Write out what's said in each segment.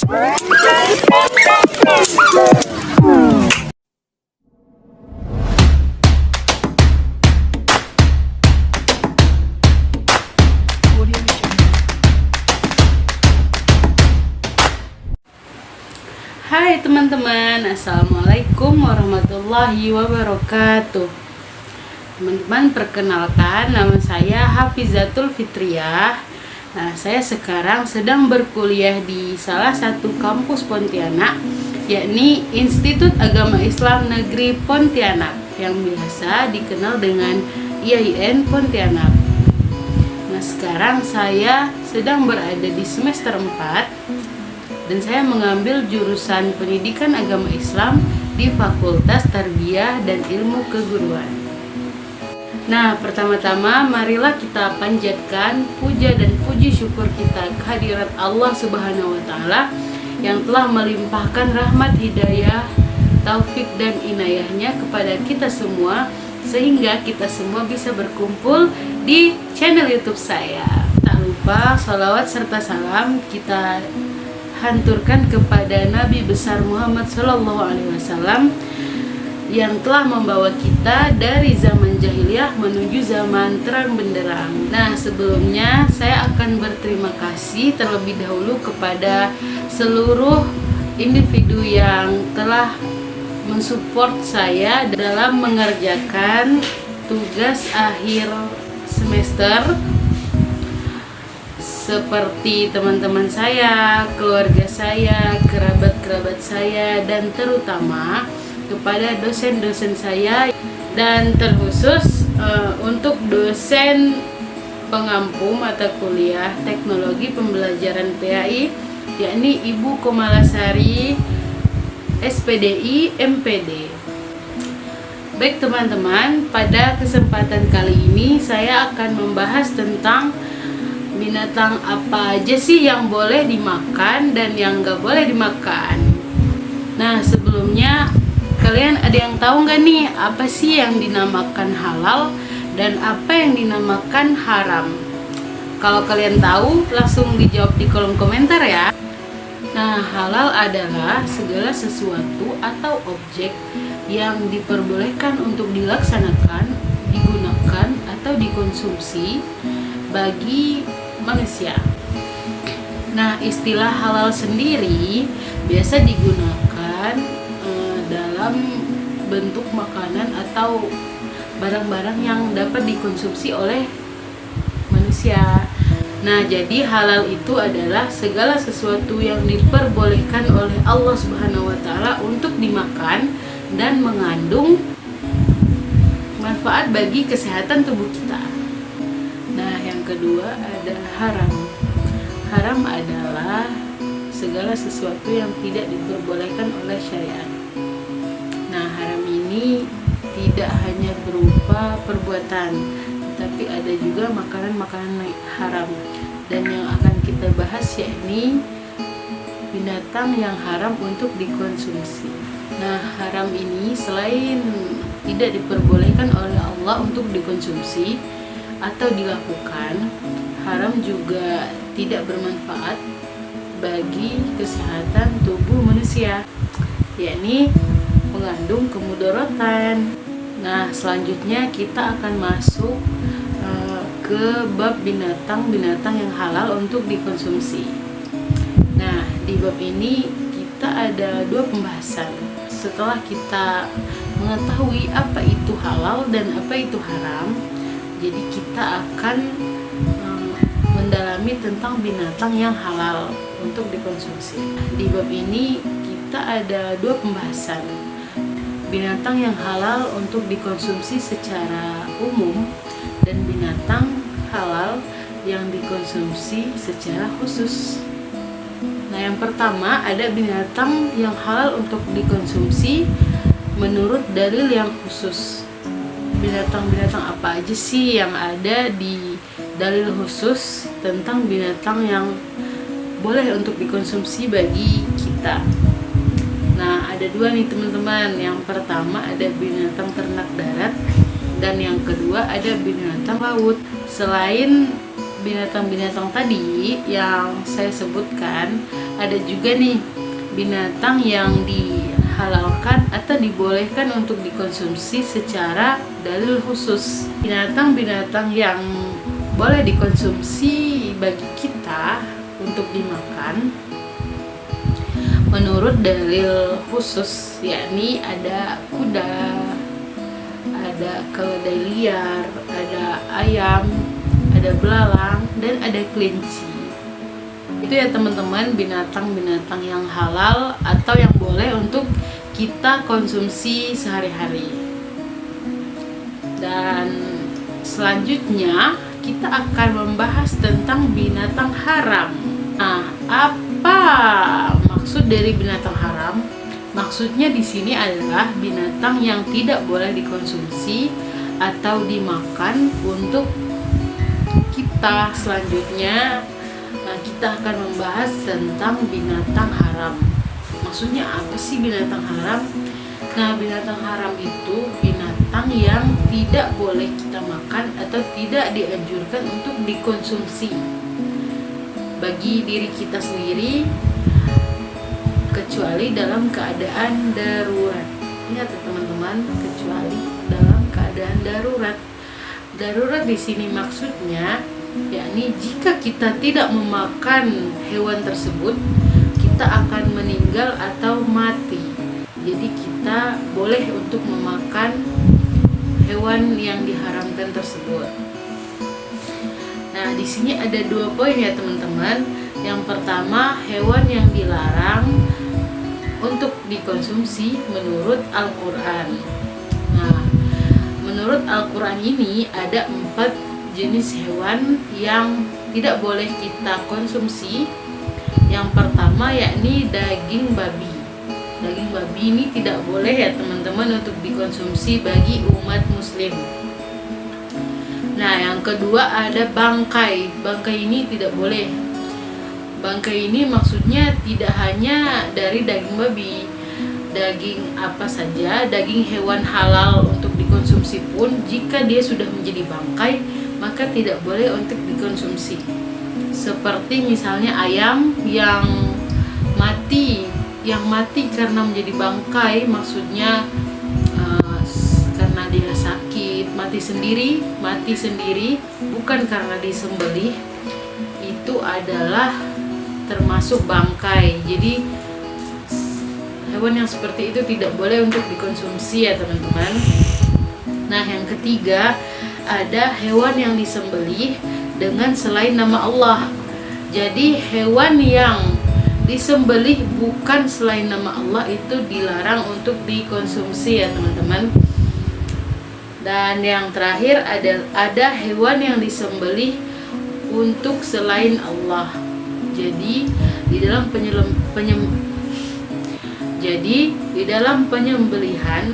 Hai teman-teman, assalamualaikum warahmatullahi wabarakatuh. Teman-teman, perkenalkan, nama saya Hafizatul Fitriah. Nah, saya sekarang sedang berkuliah di salah satu kampus Pontianak, yakni Institut Agama Islam Negeri Pontianak, yang biasa dikenal dengan IAIN Pontianak. Nah, sekarang saya sedang berada di semester 4 dan saya mengambil jurusan Pendidikan Agama Islam di Fakultas Tarbiyah dan Ilmu Keguruan. Nah, pertama-tama marilah kita panjatkan puja dan puji syukur kita kehadirat Allah Subhanahu wa taala yang telah melimpahkan rahmat, hidayah, taufik dan inayahnya kepada kita semua sehingga kita semua bisa berkumpul di channel YouTube saya. Tak lupa sholawat serta salam kita hanturkan kepada Nabi besar Muhammad SAW yang telah membawa kita dari zaman jahiliyah menuju zaman terang benderang. Nah, sebelumnya saya akan berterima kasih terlebih dahulu kepada seluruh individu yang telah mensupport saya dalam mengerjakan tugas akhir semester, seperti teman-teman saya, keluarga saya, kerabat-kerabat saya, dan terutama kepada dosen-dosen saya, dan terkhusus untuk dosen pengampu mata kuliah Teknologi Pembelajaran PAI, yakni Ibu Komalasari, SPDI MPD. Baik teman-teman, pada kesempatan kali ini saya akan membahas tentang binatang apa aja sih yang boleh dimakan dan yang gak boleh dimakan. Nah, sebelumnya kalian ada yang tahu gak nih apa sih yang dinamakan halal dan apa yang dinamakan haram? Kalau kalian tahu, langsung dijawab di kolom komentar ya. Nah, halal adalah segala sesuatu atau objek yang diperbolehkan untuk dilaksanakan, digunakan, atau dikonsumsi bagi manusia. Nah, istilah halal sendiri biasa digunakan dalam bentuk makanan atau barang-barang yang dapat dikonsumsi oleh manusia. Nah, jadi halal itu adalah segala sesuatu yang diperbolehkan oleh Allah Subhanahu wa taala untuk dimakan dan mengandung manfaat bagi kesehatan tubuh kita. Nah, yang kedua ada haram. Haram adalah segala sesuatu yang tidak diperbolehkan oleh syariat. Nah, haram ini tidak hanya berupa perbuatan, tapi ada juga makanan-makanan haram. Dan yang akan kita bahas yakni binatang yang haram untuk dikonsumsi. Nah, haram ini selain tidak diperbolehkan oleh Allah untuk dikonsumsi atau dilakukan, haram juga tidak bermanfaat bagi kesehatan tubuh manusia, yakni mengandung kemudaratan. Nah, selanjutnya kita akan masuk ke bab binatang-binatang yang halal untuk dikonsumsi. Nah, di bab ini kita ada dua pembahasan. Setelah kita mengetahui apa itu halal dan apa itu haram, jadi kita akan mendalami tentang binatang yang halal untuk dikonsumsi. Di bab ini kita ada dua pembahasan. Binatang yang halal untuk dikonsumsi secara umum dan binatang halal yang dikonsumsi secara khusus. Nah, yang pertama ada binatang yang halal untuk dikonsumsi menurut dalil yang khusus. Binatang-binatang apa aja sih yang ada di dalil khusus tentang binatang yang boleh untuk dikonsumsi bagi kita? Nah, ada dua nih teman-teman. Yang pertama ada binatang ternak darat dan yang kedua ada binatang laut. Selain binatang-binatang tadi yang saya sebutkan, ada juga nih binatang yang dihalalkan atau dibolehkan untuk dikonsumsi secara dalil khusus. Binatang-binatang yang boleh dikonsumsi bagi kita untuk dimakan menurut dalil khusus, yakni ada kuda, ada keledai liar, ada ayam, ada belalang, dan ada kelinci. Itu ya teman-teman, binatang-binatang yang halal atau yang boleh untuk kita konsumsi sehari-hari. Dan selanjutnya kita akan membahas tentang binatang haram. Nah, apa maksud dari binatang haram? Maksudnya di sini adalah binatang yang tidak boleh dikonsumsi atau dimakan untuk kita. Selanjutnya kita akan membahas tentang binatang haram. Maksudnya apa sih binatang haram? Nah, binatang haram itu binatang yang tidak boleh kita makan atau tidak dianjurkan untuk dikonsumsi bagi diri kita sendiri, kecuali dalam keadaan darurat. Ingat teman-teman, kecuali dalam keadaan darurat. Darurat di sini maksudnya yakni jika kita tidak memakan hewan tersebut, kita akan meninggal atau mati. Jadi kita boleh untuk memakan hewan yang diharamkan tersebut. Nah, di sini ada 2 poin ya teman-teman. Yang pertama, hewan yang dilarang untuk dikonsumsi menurut Al-Quran. Nah, menurut Al-Quran ini ada 4 jenis hewan yang tidak boleh kita konsumsi. Yang pertama yakni daging babi. Daging babi ini tidak boleh ya teman-teman untuk dikonsumsi bagi umat muslim. Nah, yang kedua ada bangkai. Bangkai ini tidak boleh. Bangkai ini maksudnya tidak hanya dari daging babi, daging apa saja, daging hewan halal untuk dikonsumsi pun jika dia sudah menjadi bangkai maka tidak boleh untuk dikonsumsi. Seperti misalnya ayam yang mati karena menjadi bangkai, maksudnya karena dia sakit, mati sendiri, bukan karena disembelih, itu adalah termasuk bangkai. Jadi hewan yang seperti itu tidak boleh untuk dikonsumsi ya teman-teman. Nah, yang ketiga ada hewan yang disembelih dengan selain nama Allah. Jadi hewan yang disembelih bukan selain nama Allah itu dilarang untuk dikonsumsi ya teman-teman. Dan yang terakhir ada hewan yang disembelih untuk selain Allah. Jadi di dalam penyembelihan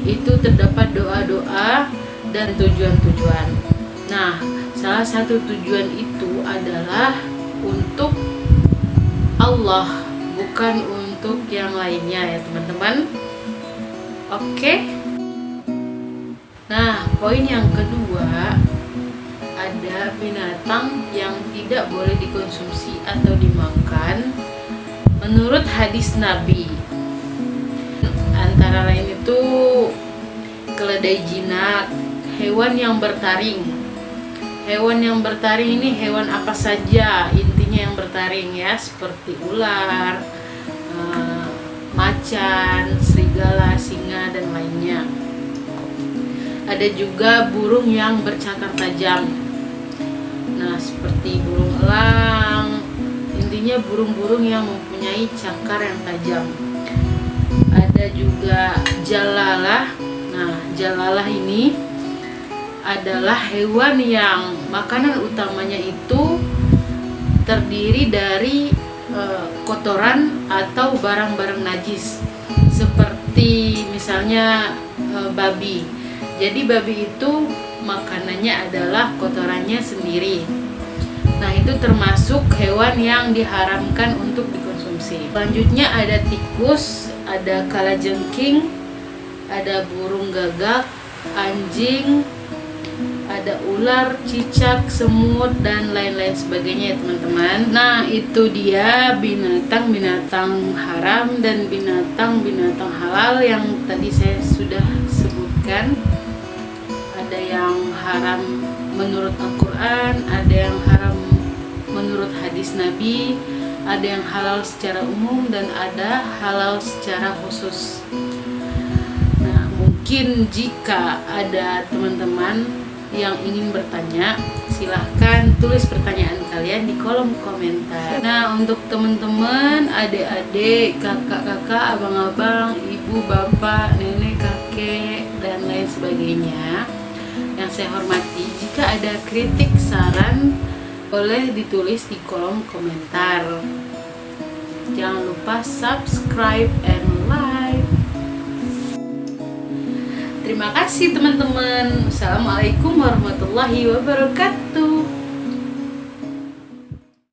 itu terdapat doa-doa dan tujuan-tujuan. Nah, salah satu tujuan itu adalah untuk Allah, bukan untuk yang lainnya ya teman-teman. Oke. Nah, poin yang kedua, ada binatang yang tidak boleh dikonsumsi atau dimakan menurut hadis Nabi. Antara lain itu keledai jinak, hewan yang bertaring. Hewan yang bertaring ini hewan apa saja intinya yang bertaring ya, seperti ular, macan, serigala, singa, dan lainnya. Ada juga burung yang bercakar tajam. Nah, seperti burung elang, intinya burung-burung yang mempunyai cakar yang tajam. Ada juga jalalah. Nah, jalalah ini adalah hewan yang makanan utamanya itu terdiri dari kotoran atau barang-barang najis, seperti misalnya babi. Jadi babi itu makanannya adalah kotorannya sendiri. Nah, itu termasuk hewan yang diharamkan untuk dikonsumsi. Selanjutnya ada tikus, ada kalajengking, ada burung gagak, anjing, ada ular, cicak, semut, dan lain-lain sebagainya ya teman-teman. Nah itu dia binatang-binatang haram dan binatang-binatang halal yang tadi saya sudah sebutkan. Ada yang haram menurut Al-Quran, ada yang haram menurut hadis Nabi, ada yang halal secara umum, dan ada halal secara khusus. Nah mungkin jika ada teman-teman yang ingin bertanya, silahkan tulis pertanyaan kalian di kolom komentar. Nah untuk teman-teman, adik-adik, kakak-kakak, abang-abang, ibu, bapak, nenek, kakek, dan lain sebagainya yang saya hormati, jika ada kritik, saran, boleh ditulis di kolom komentar. Jangan lupa subscribe and like. Terima kasih teman-teman. Assalamualaikum warahmatullahi wabarakatuh.